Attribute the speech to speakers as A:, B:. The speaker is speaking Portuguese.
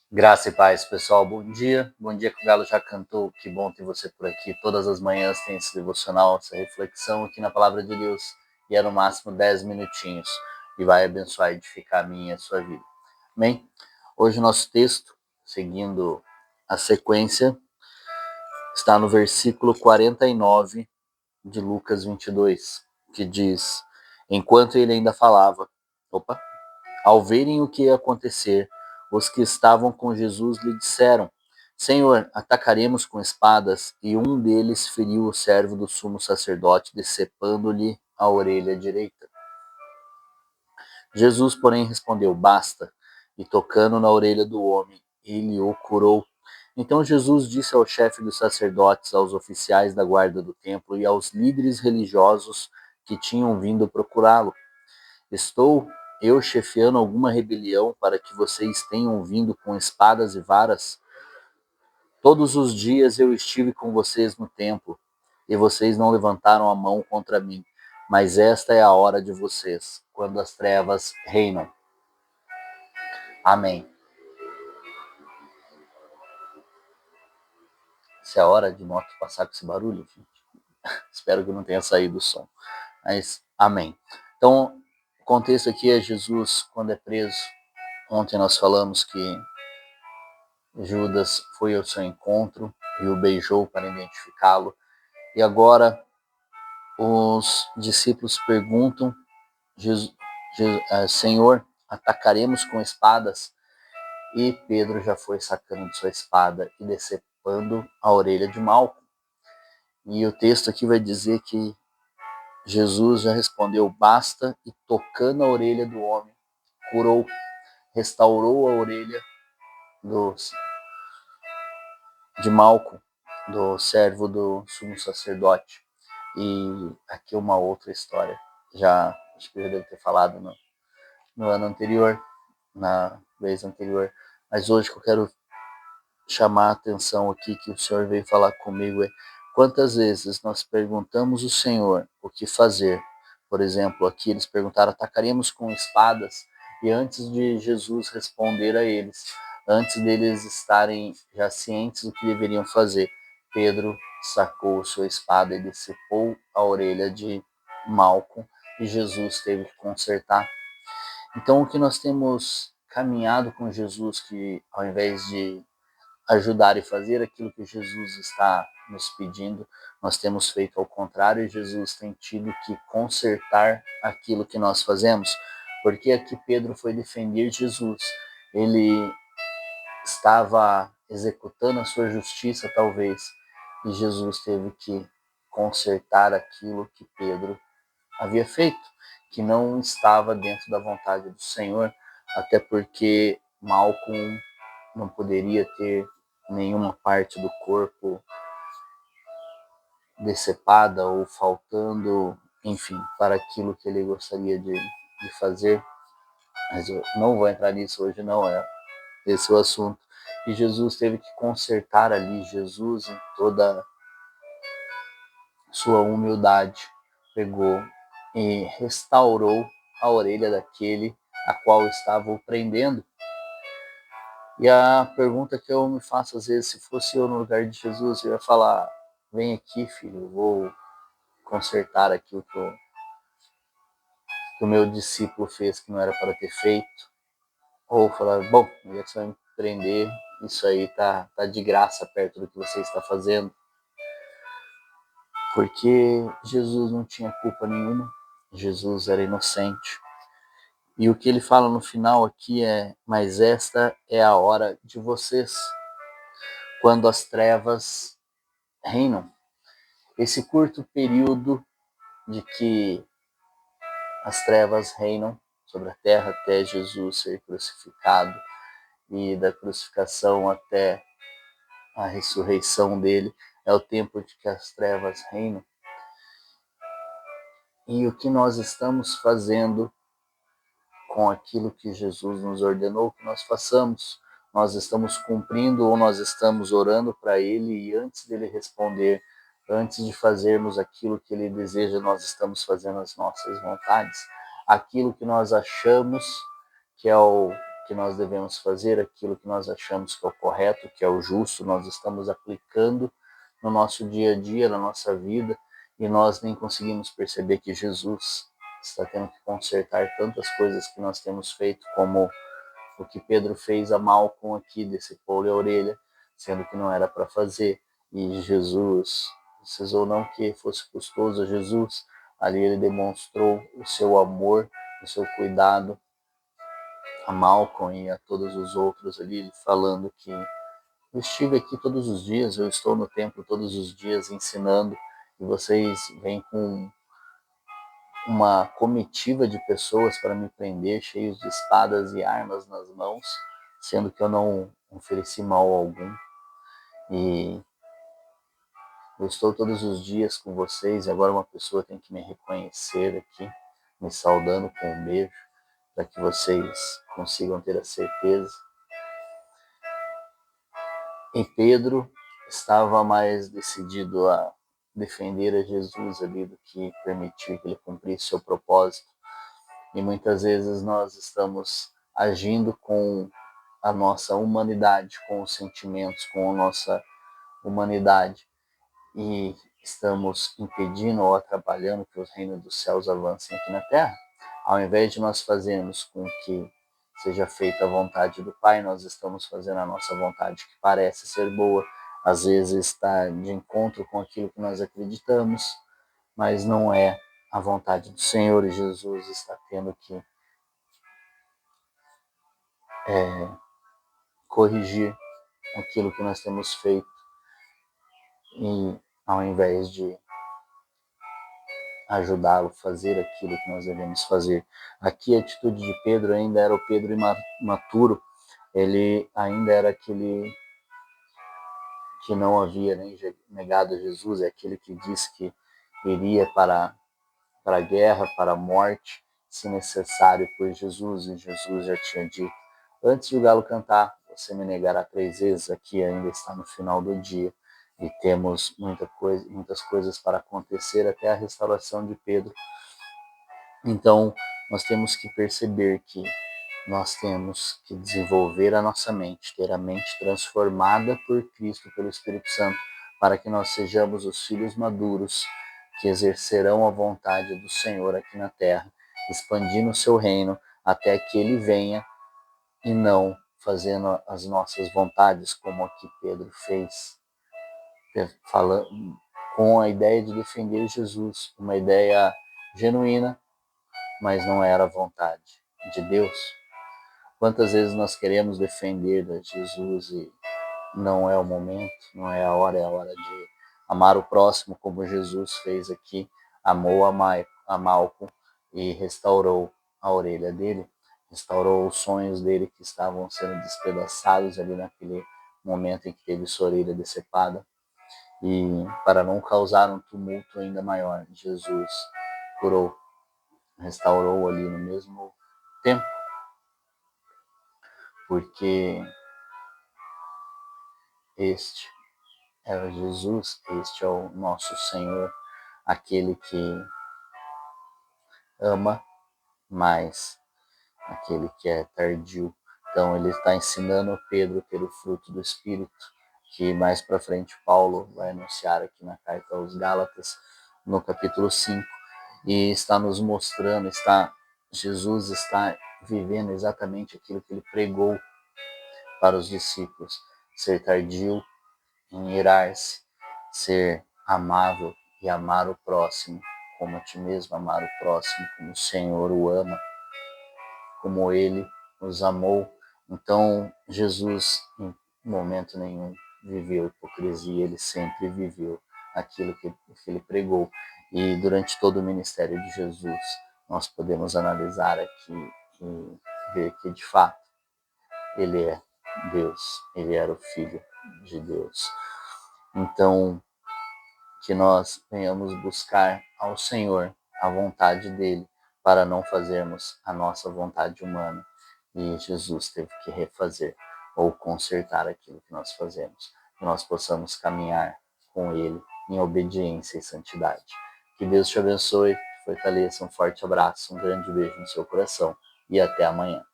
A: Graça e paz, pessoal. Bom dia. Bom dia que o Galo já cantou. Que bom ter você por aqui. Todas as manhãs tem esse devocional, essa reflexão aqui na Palavra de Deus. E é no máximo 10 minutinhos. E vai abençoar e edificar a minha e a sua vida. Amém? Hoje o nosso texto, seguindo a sequência, está no versículo 49 de Lucas 22, que diz: Enquanto ele ainda falava, ao verem o que ia acontecer, os que estavam com Jesus lhe disseram: Senhor, atacaremos com espadas. E um deles feriu o servo do sumo sacerdote, decepando-lhe a orelha direita. Jesus, porém, respondeu: Basta. E tocando na orelha do homem, ele o curou. Então Jesus disse ao chefe dos sacerdotes, aos oficiais da guarda do templo e aos líderes religiosos que tinham vindo procurá-lo: Estou eu chefiando alguma rebelião para que vocês tenham vindo com espadas e varas? Todos os dias eu estive com vocês no templo, e vocês não levantaram a mão contra mim. Mas esta é a hora de vocês, quando as trevas reinam. Amém. Essa é a hora de moto passar com esse barulho, gente. Espero que não tenha saído o som. Mas, amém. Então, o contexto aqui é Jesus quando é preso. Ontem nós falamos que Judas foi ao seu encontro e o beijou para identificá-lo. E agora os discípulos perguntam: Senhor, atacaremos com espadas? E Pedro já foi sacando de sua espada e decepando a orelha de Malco. E o texto aqui vai dizer que Jesus já respondeu: basta, e tocando a orelha do homem, curou, restaurou a orelha de Malco, do servo do sumo sacerdote. E aqui uma outra história, acho que eu já devo ter falado no ano anterior, na vez anterior, mas hoje que eu quero chamar a atenção aqui, que o Senhor veio falar comigo, é quantas vezes nós perguntamos ao Senhor o que fazer. Por exemplo, aqui eles perguntaram: atacaremos com espadas? E antes de Jesus responder a eles, antes deles estarem já cientes do que deveriam fazer, Pedro sacou sua espada e decepou a orelha de Malco, e Jesus teve que consertar. Então, o que nós temos caminhado com Jesus, que ao invés de ajudar e fazer aquilo que Jesus está nos pedindo, nós temos feito ao contrário, e Jesus tem tido que consertar aquilo que nós fazemos. Porque aqui Pedro foi defender Jesus. Ele estava executando a sua justiça, talvez, e Jesus teve que consertar aquilo que Pedro havia feito, que não estava dentro da vontade do Senhor, até porque Malcolm não poderia ter nenhuma parte do corpo decepada ou faltando, enfim, para aquilo que ele gostaria de fazer. Mas eu não vou entrar nisso hoje, não é esse o assunto. E Jesus teve que consertar ali. Jesus, em toda sua humildade, pegou e restaurou a orelha daquele a qual estava o prendendo. E a pergunta que eu me faço às vezes, se fosse eu no lugar de Jesus, eu ia falar: vem aqui, filho, eu vou consertar aqui o que o meu discípulo fez que não era para ter feito. Ou falar: bom, já que você vai me prender, isso aí tá de graça perto do que você está fazendo. Porque Jesus não tinha culpa nenhuma, Jesus era inocente. E o que ele fala no final aqui é: mas esta é a hora de vocês, quando as trevas reinam. Esse curto período de que as trevas reinam sobre a terra até Jesus ser crucificado, e da crucificação até a ressurreição dele, é o tempo de que as trevas reinam. E o que nós estamos fazendo com aquilo que Jesus nos ordenou que nós façamos? Nós estamos cumprindo, ou nós estamos orando para ele, e antes dele responder, antes de fazermos aquilo que ele deseja, nós estamos fazendo as nossas vontades, aquilo que nós achamos que é o que nós devemos fazer, aquilo que nós achamos que é o correto, que é o justo, nós estamos aplicando no nosso dia a dia, na nossa vida, e nós nem conseguimos perceber que Jesus está tendo que consertar tantas coisas que nós temos feito, como o que Pedro fez a Malcom aqui, decepou-lhe a orelha, sendo que não era para fazer, e Jesus precisou não que fosse custoso a Jesus, ali ele demonstrou o seu amor, o seu cuidado a Malcom e a todos os outros ali, falando que eu estive aqui todos os dias, eu estou no templo todos os dias ensinando, e vocês vêm com uma comitiva de pessoas para me prender, cheios de espadas e armas nas mãos, sendo que eu não ofereci mal algum. E eu estou todos os dias com vocês, e agora uma pessoa tem que me reconhecer aqui, me saudando com um beijo, para que vocês consigam ter a certeza. E Pedro estava mais decidido a defender a Jesus ali do que permitir que ele cumprisse seu propósito. E muitas vezes nós estamos agindo com a nossa humanidade, com os sentimentos, com a nossa humanidade, e estamos impedindo ou atrapalhando que os reinos dos céus avancem aqui na terra. Ao invés de nós fazermos com que seja feita a vontade do Pai, nós estamos fazendo a nossa vontade, que parece ser boa, às vezes está de encontro com aquilo que nós acreditamos, mas não é a vontade do Senhor, e Jesus está tendo que corrigir aquilo que nós temos feito, e ao invés de ajudá-lo a fazer aquilo que nós devemos fazer. Aqui a atitude de Pedro ainda era o Pedro imaturo, ele ainda era aquele que não havia nem negado a Jesus, é aquele que disse que iria para a guerra, para a morte, se necessário por Jesus, e Jesus já tinha dito, antes de o galo cantar, você me negará 3 vezes. Aqui ainda está no final do dia, e temos muitas coisas para acontecer até a restauração de Pedro. Então, nós temos que perceber que nós temos que desenvolver a nossa mente, ter a mente transformada por Cristo, pelo Espírito Santo, para que nós sejamos os filhos maduros que exercerão a vontade do Senhor aqui na terra, expandindo o seu reino até que ele venha, e não fazendo as nossas vontades, como aqui Pedro fez, falando com a ideia de defender Jesus, uma ideia genuína, mas não era a vontade de Deus. Quantas vezes nós queremos defender a Jesus e não é o momento, não é a hora, é a hora de amar o próximo, como Jesus fez aqui, amou a Malcom e restaurou a orelha dele, restaurou os sonhos dele que estavam sendo despedaçados ali naquele momento em que teve sua orelha decepada. E para não causar um tumulto ainda maior, Jesus curou, restaurou ali no mesmo tempo, porque este é o Jesus, este é o nosso Senhor, aquele que ama, mas aquele que é tardio. Então ele está ensinando Pedro a ter o fruto do Espírito, que mais para frente Paulo vai anunciar aqui na carta aos Gálatas, no capítulo 5, e está nos mostrando, Jesus está vivendo exatamente aquilo que ele pregou para os discípulos, ser tardio em irar-se, ser amável e amar o próximo como a ti mesmo, amar o próximo como o Senhor o ama, como ele nos amou. Então Jesus em momento nenhum viveu hipocrisia, ele sempre viveu aquilo que ele pregou. E durante todo o ministério de Jesus nós podemos analisar aqui e ver que de fato ele é Deus, ele era o Filho de Deus. Então, que nós venhamos buscar ao Senhor a vontade dele, para não fazermos a nossa vontade humana. E Jesus teve que refazer ou consertar aquilo que nós fazemos, que nós possamos caminhar com ele em obediência e santidade. Que Deus te abençoe, te fortaleça, um forte abraço, um grande beijo no seu coração e até amanhã.